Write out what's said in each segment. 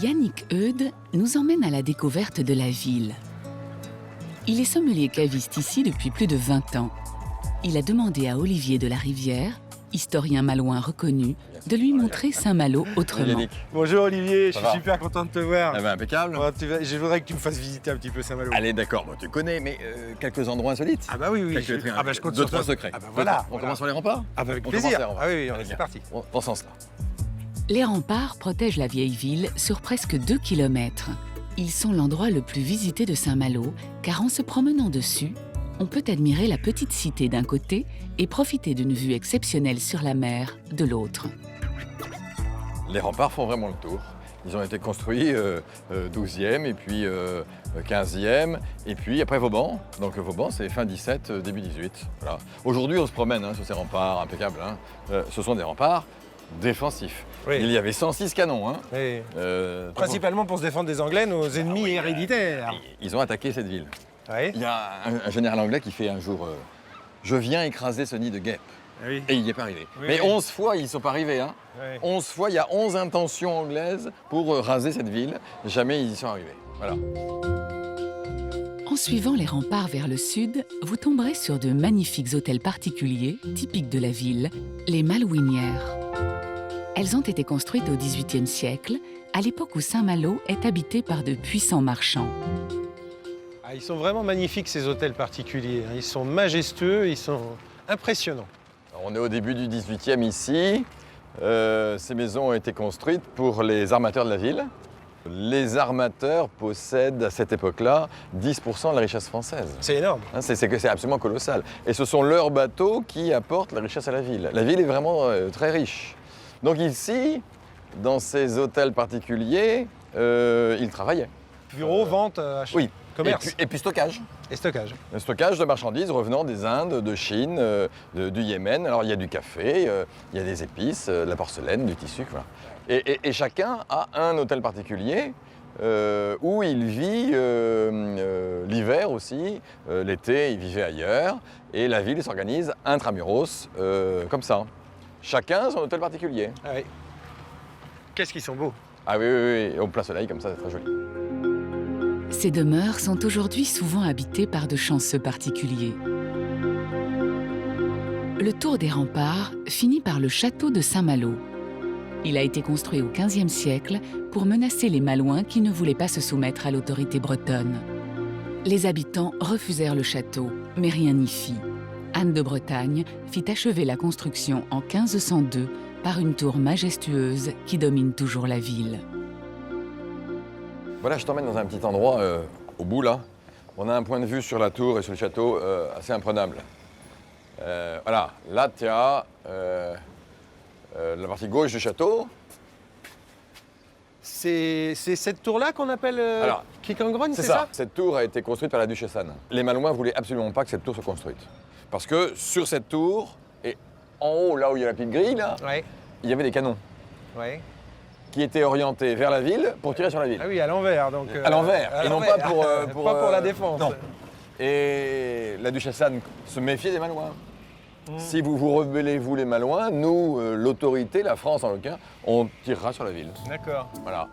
Yannick Eudes nous emmène à la découverte de la ville. Il est sommelier caviste ici depuis plus de 20 ans. Il a demandé à Olivier de la Rivière, historien malouin reconnu, de lui montrer Saint-Malo autrement. Yannick. Bonjour Olivier, je suis va super content de te voir. Eh ben, impeccable. Je voudrais que tu me fasses visiter un petit peu Saint-Malo. Allez, d'accord, bon, tu connais, mais quelques endroits insolites. Ah bah oui, oui. Je compte sur deux, trois toi. secrets. Ah bah voilà. On commence par les remparts. Ah bah avec On plaisir. commence par les remparts. Ah oui, Allez, c'est bien. parti. Dans ce sens-là. Les remparts protègent la vieille ville sur presque 2 km. Ils sont l'endroit le plus visité de Saint-Malo, car en se promenant dessus, on peut admirer la petite cité d'un côté et profiter d'une vue exceptionnelle sur la mer de l'autre. Les remparts font vraiment le tour. Ils ont été construits 12e et puis 15e et puis après Vauban. Donc Vauban, c'est fin 17, début 18. Voilà. Aujourd'hui, on se promène sur ces remparts impeccables. Ce sont des remparts défensifs. Oui. Il y avait 106 canons. Oui. Principalement pour se défendre des Anglais, nos ennemis héréditaires. Ils ont attaqué cette ville. Oui. Il y a un général anglais qui fait un jour je viens écraser ce nid de guêpes. Oui. Et il n'y est pas arrivé. Oui, Mais oui. 11 fois, ils ne sont pas arrivés. Oui. 11 fois, il y a 11 intentions anglaises pour raser cette ville. Jamais ils y sont arrivés. Voilà. En suivant les remparts vers le sud, vous tomberez sur de magnifiques hôtels particuliers, typiques de la ville, les Malouinières. Elles ont été construites au XVIIIe siècle, à l'époque où Saint-Malo est habité par de puissants marchands. Ah, ils sont vraiment magnifiques ces hôtels particuliers. Ils sont majestueux, ils sont impressionnants. On est au début du 18e ici. Ces maisons ont été construites pour les armateurs de la ville. Les armateurs possèdent à cette époque-là 10% de la richesse française. C'est énorme. C'est absolument colossal. Et ce sont leurs bateaux qui apportent la richesse à la ville. La ville est vraiment très riche. Donc ici, dans ces hôtels particuliers, ils travaillaient. Bureau, vente, achat, Oui. commerce Et puis stockage. et stockage. Le stockage de marchandises revenant des Indes, de Chine, du Yémen. Alors il y a du café, il y a des épices, de la porcelaine, du tissu. Voilà. Et chacun a un hôtel particulier où il vit l'hiver aussi. L'été, il vivait ailleurs. Et la ville s'organise intramuros comme ça. Chacun son hôtel particulier. Ah oui. Qu'est-ce qu'ils sont beaux. Ah oui, oui, oui. Au plein soleil, comme ça, c'est très joli. Ces demeures sont aujourd'hui souvent habitées par de chanceux particuliers. Le tour des remparts finit par le château de Saint-Malo. Il a été construit au XVe siècle pour menacer les Malouins qui ne voulaient pas se soumettre à l'autorité bretonne. Les habitants refusèrent le château, mais rien n'y fit. Anne de Bretagne fit achever la construction en 1502 par une tour majestueuse qui domine toujours la ville. Voilà, je t'emmène dans un petit endroit au bout là. On a un point de vue sur la tour et sur le château assez imprenable. Voilà, là tu as la partie gauche du château. C'est cette tour-là qu'on appelle Alors, Quicangrogne, C'est c'est ça. ça? Cette tour a été construite par la duchesse Anne. Les Malouins voulaient absolument pas que cette tour soit construite. Parce que sur cette tour, et en haut, là où il y a la petite grille, là, Oui. il y avait des canons Oui. qui étaient orientés vers la ville pour tirer sur la ville. Ah oui, à l'envers. Donc, À l'envers, et non pas pour, pas pour la défense. Non. Et la duchesse Anne se méfiait des Malouins. Si vous vous rebellez, vous les Malouins, nous, l'autorité, la France en l'occurrence, on tirera sur la ville. D'accord. Voilà.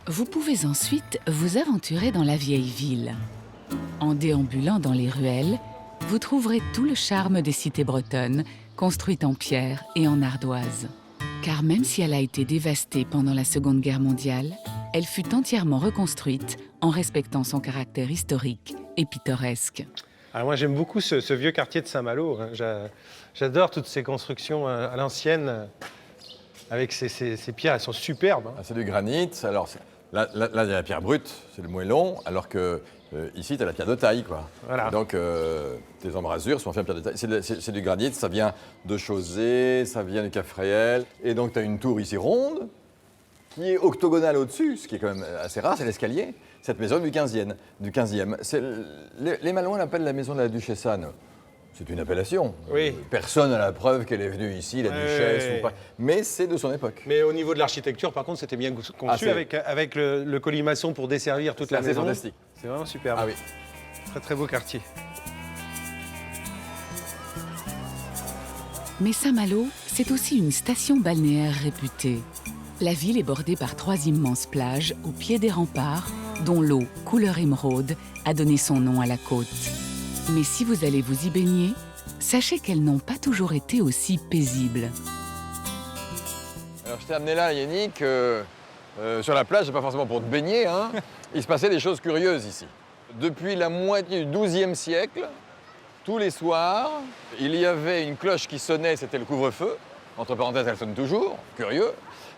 Vous pouvez ensuite vous aventurer dans la vieille ville. En déambulant dans les ruelles, vous trouverez tout le charme des cités bretonnes, construites en pierre et en ardoise. Car même si elle a été dévastée pendant la Seconde Guerre mondiale, elle fut entièrement reconstruite en respectant son caractère historique et pittoresque. Alors moi j'aime beaucoup ce vieux quartier de Saint-Malo. J'adore toutes ces constructions à l'ancienne avec ces pierres, elles sont superbes. Ah, c'est du granit. Alors, là, il y a la pierre brute, c'est le moellon, alors que ici, tu as la pierre de taille, quoi. Voilà. Donc, tes embrasures sont faites en pierre de taille. C'est du granit, ça vient de Chausée, ça vient du Cap Fréhel. Et donc, tu as une tour ici ronde, qui est octogonale au-dessus, ce qui est quand même assez rare, c'est l'escalier. Cette maison du 15e. Les Malouins l'appellent la maison de la duchesse Anne. C'est une appellation. Oui. Personne n'a la preuve qu'elle est venue ici, la duchesse, ou pas. Mais c'est de son époque. Mais au niveau de l'architecture, par contre, c'était bien conçu avec le colimaçon pour desservir toute la C'est maison. fantastique. C'est vraiment superbe. Ah oui. Très très beau quartier. Mais Saint-Malo, c'est aussi une station balnéaire réputée. La ville est bordée par 3 immenses plages au pied des remparts, dont l'eau, couleur émeraude, a donné son nom à la côte. Mais si vous allez vous y baigner, sachez qu'elles n'ont pas toujours été aussi paisibles. Alors je t'ai amené là, Yannick, sur la plage, c'est pas forcément pour te baigner, hein. Il se passait des choses curieuses ici. Depuis la moitié du XIIe siècle, tous les soirs, il y avait une cloche qui sonnait, c'était le couvre-feu. Entre parenthèses, elle sonne toujours, curieux.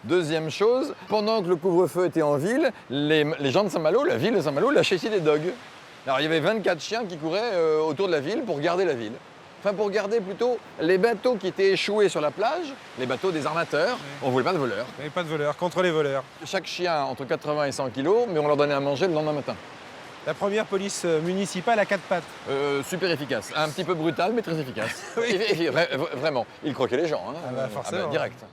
Deuxième chose, pendant que le couvre-feu était en ville, les gens de Saint-Malo, la ville de Saint-Malo, lâchaient ici des dogs. Alors il y avait 24 chiens qui couraient autour de la ville pour garder la ville. Enfin, pour garder plutôt les bateaux qui étaient échoués sur la plage, les bateaux des armateurs. Oui. On ne voulait pas de voleurs. Il n'y avait pas de voleurs, contre les voleurs. Chaque chien entre 80 et 100 kilos, mais on leur donnait à manger le lendemain matin. La première police municipale à 4 pattes. Super efficace. Un petit peu brutal, mais très efficace. Oui. Vraiment. Ils croquaient les gens. Hein. Ah bah forcément. Direct.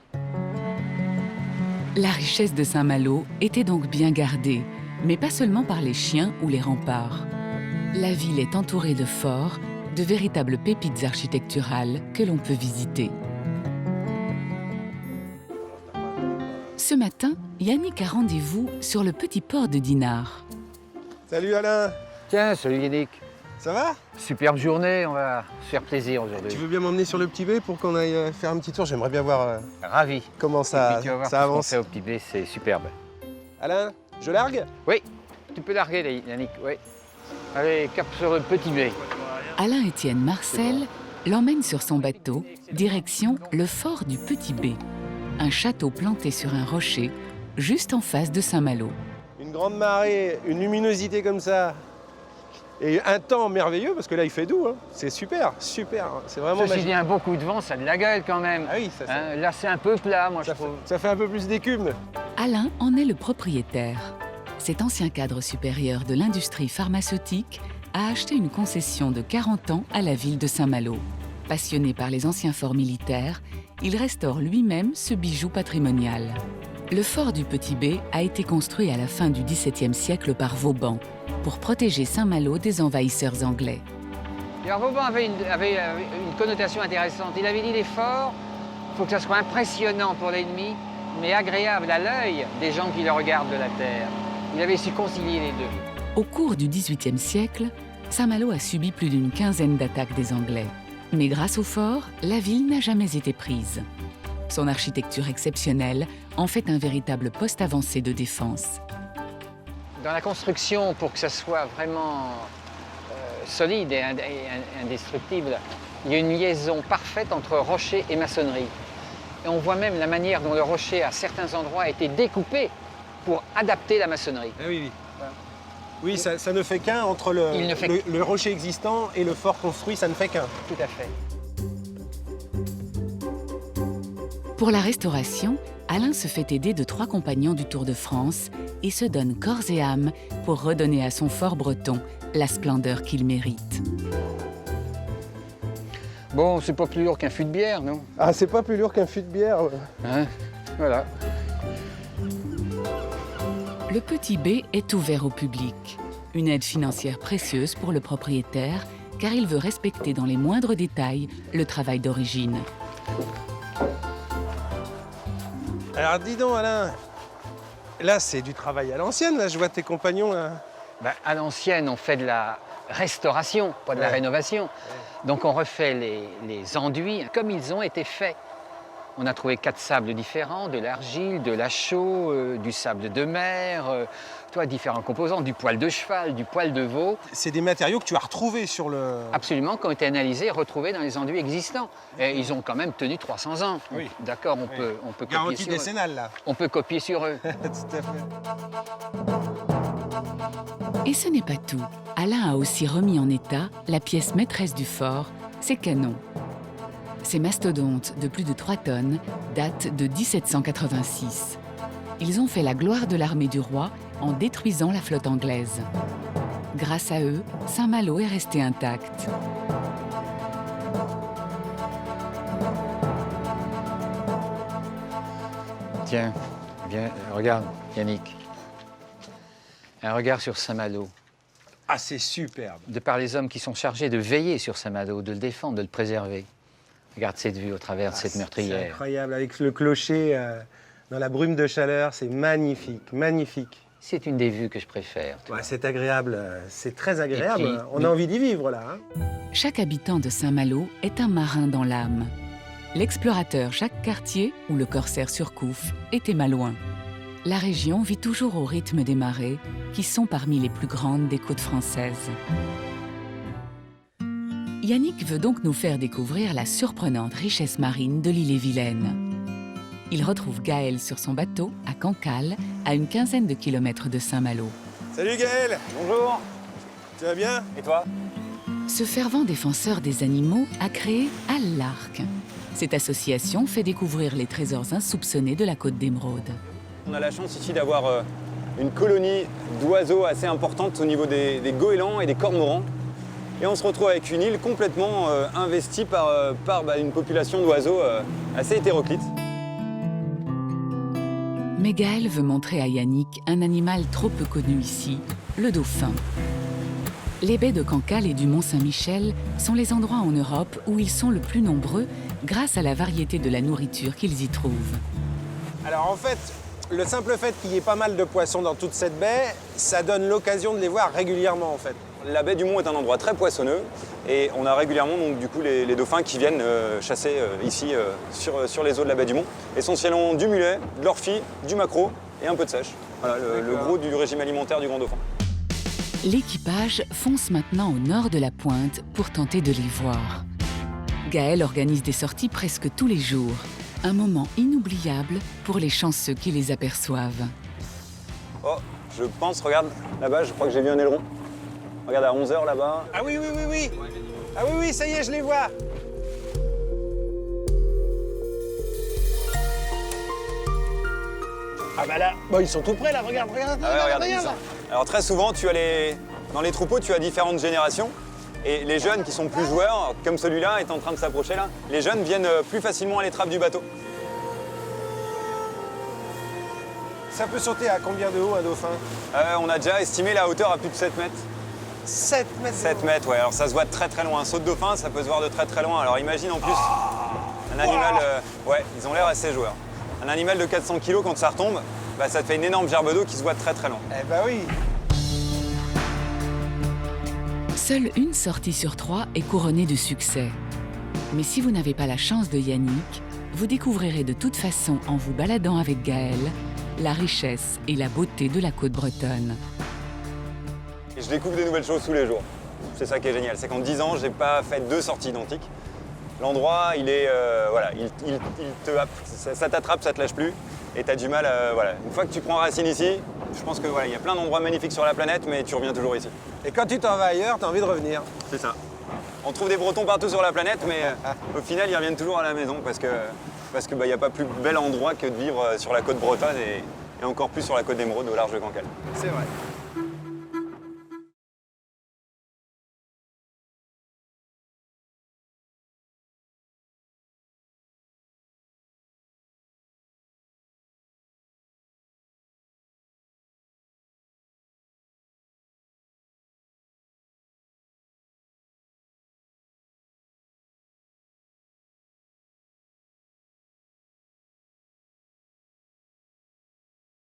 La richesse de Saint-Malo était donc bien gardée, mais pas seulement par les chiens ou les remparts. La ville est entourée de forts, de véritables pépites architecturales que l'on peut visiter. Ce matin, Yannick a rendez-vous sur le petit port de Dinard. Salut Alain. Tiens, salut Yannick. Ça va? Superbe journée, on va se faire plaisir aujourd'hui. Tu veux bien m'emmener sur le petit B pour qu'on aille faire un petit tour? J'aimerais bien voir Ravi. comment Et ça, puis tu vas voir ça tout ce qu'on avance. fait au petit blé, c'est superbe. Alain, je largue? Oui, tu peux larguer Yannick, oui. Allez, cap sur le petit blé. Alain-Étienne Marcel l'emmène sur son bateau, direction le fort du Petit B, un château planté sur un rocher, juste en face de Saint-Malo. Une grande marée, une luminosité comme ça, et un temps merveilleux, parce que là il fait doux, hein. C'est super, super, c'est vraiment Ceci magique. dit, un beau coup de vent, ça a de la gueule quand même. Ah oui, ça, Là, c'est un peu plat, moi, je ça trouve. fait un peu plus d'écume. Alain en est le propriétaire. Cet ancien cadre supérieur de l'industrie pharmaceutique a acheté une concession de 40 ans à la ville de Saint-Malo. Passionné par les anciens forts militaires, il restaure lui-même ce bijou patrimonial. Le fort du Petit B a été construit à la fin du XVIIe siècle par Vauban pour protéger Saint-Malo des envahisseurs anglais. Alors Vauban avait une connotation intéressante. Il avait dit les forts, il faut que ça soit impressionnant pour l'ennemi, mais agréable à l'œil des gens qui le regardent de la terre. Il avait su concilier les deux. Au cours du XVIIIe siècle, Saint-Malo a subi plus d'une quinzaine d'attaques des Anglais. Mais grâce au fort, la ville n'a jamais été prise. Son architecture exceptionnelle en fait un véritable poste avancé de défense. Dans la construction, pour que ça soit vraiment solide et indestructible, il y a une liaison parfaite entre rocher et maçonnerie. Et on voit même la manière dont le rocher, à certains endroits, a été découpé pour adapter la maçonnerie. Ah oui, oui. Voilà. Oui, ça ne fait qu'un entre le rocher existant et le fort construit, ça ne fait qu'un. Tout à fait. Pour la restauration, Alain se fait aider de 3 compagnons du Tour de France et se donne corps et âme pour redonner à son fort breton la splendeur qu'il mérite. Bon, c'est pas plus lourd qu'un fût de bière, non? Ah, c'est pas plus lourd qu'un fût de bière. Hein? Voilà. Le Petit B est ouvert au public. Une aide financière précieuse pour le propriétaire, car il veut respecter dans les moindres détails le travail d'origine. Alors dis donc Alain, là c'est du travail à l'ancienne, là je vois tes compagnons là. Ben, à l'ancienne, on fait de la restauration, pas de la Ouais. rénovation. Donc on refait les enduits comme ils ont été faits. On a trouvé 4 sables différents, de l'argile, de la chaux, du sable de mer, différents composants, du poil de cheval, du poil de veau. C'est des matériaux que tu as retrouvés sur le... Absolument, qui ont été analysés et retrouvés dans les enduits existants. Et ils ont quand même tenu 300 ans. Oui. D'accord, Oui. on peut copier Garantie sur eux. décennale là. On peut copier sur eux. Tout à fait. Et ce n'est pas tout. Alain a aussi remis en état la pièce maîtresse du fort, ses canons. Ces mastodontes de plus de 3 tonnes datent de 1786. Ils ont fait la gloire de l'armée du roi en détruisant la flotte anglaise. Grâce à eux, Saint-Malo est resté intact. Tiens, viens, regarde, Yannick. Un regard sur Saint-Malo. Ah c'est superbe. De par les hommes qui sont chargés de veiller sur Saint-Malo, de le défendre, de le préserver. Regarde cette vue au travers de cette C'est meurtrière. incroyable, avec le clocher dans la brume de chaleur, c'est magnifique, magnifique. C'est une des vues que je préfère. Ouais, c'est agréable, c'est très agréable. Et puis, On a envie d'y vivre là. Hein. Chaque habitant de Saint-Malo est un marin dans l'âme. L'explorateur Jacques Cartier ou le corsaire Surcouf était malouin. La région vit toujours au rythme des marées, qui sont parmi les plus grandes des côtes françaises. Yannick veut donc nous faire découvrir la surprenante richesse marine de l'île-et-Vilaine. Il retrouve Gaël sur son bateau, à Cancale, à une quinzaine de kilomètres de Saint-Malo. Salut Gaël. Bonjour, Tu vas bien? et toi? Ce fervent défenseur des animaux a créé Al-Larc. Cette association fait découvrir les trésors insoupçonnés de la côte d'Émeraude. On a la chance ici d'avoir une colonie d'oiseaux assez importante au niveau des goélands et des cormorans. Et on se retrouve avec une île complètement investie par une population d'oiseaux assez hétéroclite. Mais Gaël veut montrer à Yannick un animal trop peu connu ici, le dauphin. Les baies de Cancale et du Mont-Saint-Michel sont les endroits en Europe où ils sont le plus nombreux grâce à la variété de la nourriture qu'ils y trouvent. Alors en fait, le simple fait qu'il y ait pas mal de poissons dans toute cette baie, ça donne l'occasion de les voir régulièrement en fait. La baie du Mont est un endroit très poissonneux et on a régulièrement donc, du coup, les dauphins qui viennent chasser ici sur les eaux de la baie du Mont. Essentiellement du mulet, de l'orphie, du maquereau et un peu de sèche. Voilà le gros du régime alimentaire du grand dauphin. L'équipage fonce maintenant au nord de la pointe pour tenter de les voir. Gaël organise des sorties presque tous les jours. Un moment inoubliable pour les chanceux qui les aperçoivent. Oh, je pense, regarde, là-bas, je crois que j'ai vu un aileron. Regarde à 11h là-bas. Ah oui, oui, oui, oui. Ah oui, oui, ça y est, je les vois. Ah bah là, bon, ils sont tout près là, regarde, regarde, Ah ouais, regarde, regarde. ils sont- Alors très souvent, dans les troupeaux, tu as différentes générations. Et les jeunes qui sont plus joueurs, comme celui-là est en train de s'approcher là, les jeunes viennent plus facilement à l'étrave du bateau. Ça peut sauter à combien de haut un dauphin? On a déjà estimé la hauteur à plus de 7 mètres. 7 mètres. 7 mètres, ouais. Alors ça se voit de très très loin. Un saut de dauphin, ça peut se voir de très très loin. Alors imagine en plus un animal... ouais, ils ont l'air assez joueurs. Un animal de 400 kg, quand ça retombe, bah, ça te fait une énorme gerbe d'eau qui se voit de très très loin. Eh bah oui. Seule une sortie sur 3 est couronnée de succès. Mais si vous n'avez pas la chance de Yannick, vous découvrirez de toute façon en vous baladant avec Gaël la richesse et la beauté de la côte bretonne. Et je découvre des nouvelles choses tous les jours. C'est ça qui est génial, c'est qu'en 10 ans, j'ai pas fait 2 sorties identiques. L'endroit, il est, voilà, il te happe, ça t'attrape, ça te lâche plus, et t'as du mal à, voilà. Une fois que tu prends racine ici, je pense que voilà, il y a plein d'endroits magnifiques sur la planète, mais tu reviens toujours ici. Et quand tu t'en vas ailleurs, t'as envie de revenir. C'est ça. On trouve des Bretons partout sur la planète, mais au final, ils reviennent toujours à la maison parce que y a pas plus bel endroit que de vivre sur la côte bretonne et encore plus sur la côte d'Émeraude au large de Cancale. C'est vrai.